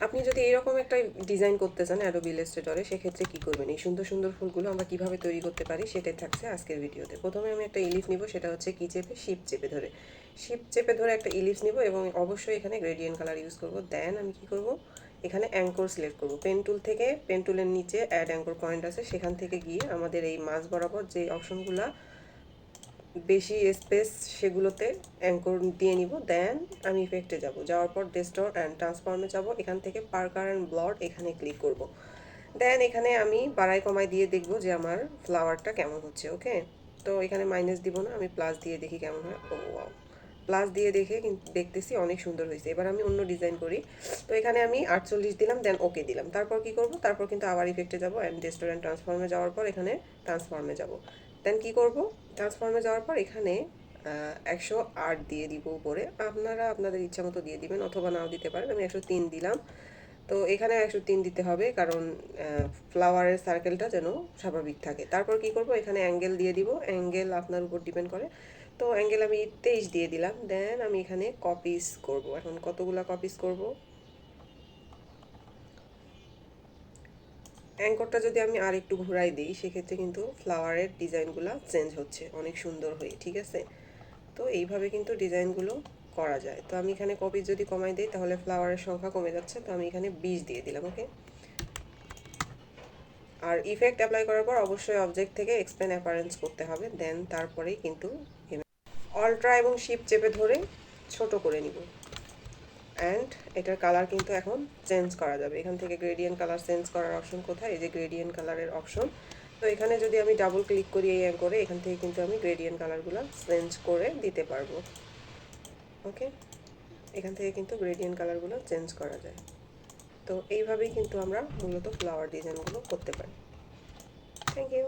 আপনি যদি এরকম একটা ডিজাইন করতে চান অ্যাডোবি ইলাস্ট্রেটরে, সেক্ষেত্রে কী করবেন, এই সুন্দর সুন্দর ফুলগুলো আমরা কীভাবে তৈরি করতে পারি সেটাই থাকছে আজকের ভিডিওতে। প্রথমে আমি একটা ইলিশ নিব, সেটা হচ্ছে কি চেপে, শিপ চেপে ধরে, শিপ চেপে ধরে একটা ইলিশ নিব এবং অবশ্যই এখানে গ্রেডিয়েন্ট কালার ইউজ করব। দেন আমি কি করব, এখানে অ্যাঙ্কর সিলেক্ট করব। পেন টুল থেকে পেন টুলের নিচে অ্যাড অ্যাঙ্কর পয়েন্ট আছে, সেখান থেকে গিয়ে আমাদের এই মাঝ বরাবর যে অপশনগুলো বেশি স্পেস সেগুলোতে অ্যাঙ্কর দিয়ে নিব। দেন আমি ইফেক্টে যাব, যাওয়ার পর ডিস্টর্ট অ্যান্ড ট্রান্সফর্মে যাব, এখান থেকে পার্কার অ্যান্ড ব্লড এখানে ক্লিক করব। দেন এখানে আমি বাড়াই কমাই দিয়ে দেখব যে আমার ফ্লাওয়ারটা কেমন হচ্ছে। ওকে, তো এখানে মাইনাস দিব না, আমি প্লাস দিয়ে দেখি কেমন হয়। ও ওয়াও, প্লাস দিয়ে দেখে কিন্তু দেখতেছি অনেক সুন্দর হয়েছে। এবার আমি অন্য ডিজাইন করি, তো এখানে আমি 48 দিলাম, দেন ওকে দিলাম। তারপর কি করব, তারপর কিন্তু আবার ইফেক্টে যাব অ্যান্ড ডিস্টর্ট অ্যান্ড ট্রান্সফর্মে যাওয়ার পর এখানে ট্রান্সফর্মে যাব। দেন কি করব, ট্রান্সফর্মে যাওয়ার পর এখানে 108 দিয়ে দিব উপরে, আপনারা আপনাদের ইচ্ছা মতো দিয়ে দিবেন অথবা নাও দিতে পারেন। আমি 103 দিলাম। তো এখানে 103 দিতে হবে, কারণ ফ্লাওয়ারের সার্কেলটা যেন স্বাভাবিক থাকে। তারপর কি করব, এখানে অ্যাঙ্গেল দিয়ে দিব, অ্যাঙ্গেল আপনার উপর ডিপেন্ড করে। তো অ্যাঙ্গেল আমি 23 দিয়ে দিলাম। দেন আমি এখানে কপিস করব। এখন কতগুলা কপিস করব, অ্যাঙ্করটা যদি আমি আর একটু ঘুরাই দিই, সেক্ষেত্রে কিন্তু ফ্লাওয়ারের ডিজাইনগুলো চেঞ্জ হচ্ছে, অনেক সুন্দর হয়ে, ঠিক আছে। তো এইভাবে কিন্তু ডিজাইনগুলো করা যায়। তো আমি এখানে কপি যদি কমাই দিই তাহলে ফ্লাওয়ারের সংখ্যা কমে যাচ্ছে, তো আমি এখানে 20 দিয়ে দিলাম। ওকে, আর ইফেক্ট অ্যাপ্লাই করার পর অবশ্যই অবজেক্ট থেকে এক্সপ্যান্ড অ্যাপারেন্স করতে হবে। দেন তারপরেই কিন্তু অল্ট্রা এবং শিপ চেপে ধরে ছোট করে নিব। অ্যান্ড এটার কালার কিন্তু এখন চেঞ্জ করা যাবে। এখান থেকে গ্রেডিয়েন্ট কালার চেঞ্জ করার অপশন কোথায়, এই যে গ্রেডিয়েন্ট কালারের অপশন। তো এখানে যদি আমি ডাবল ক্লিক করি এই করে, এখান থেকে কিন্তু আমি গ্রেডিয়েন্ট কালারগুলো চেঞ্জ করে দিতে পারবো। ওকে, এখান থেকে কিন্তু গ্রেডিয়েন্ট কালারগুলো চেঞ্জ করা যায়। তো এইভাবেই কিন্তু আমরা মূলত ফ্লাওয়ার ডিজাইনগুলো করতে পারি। Thank you.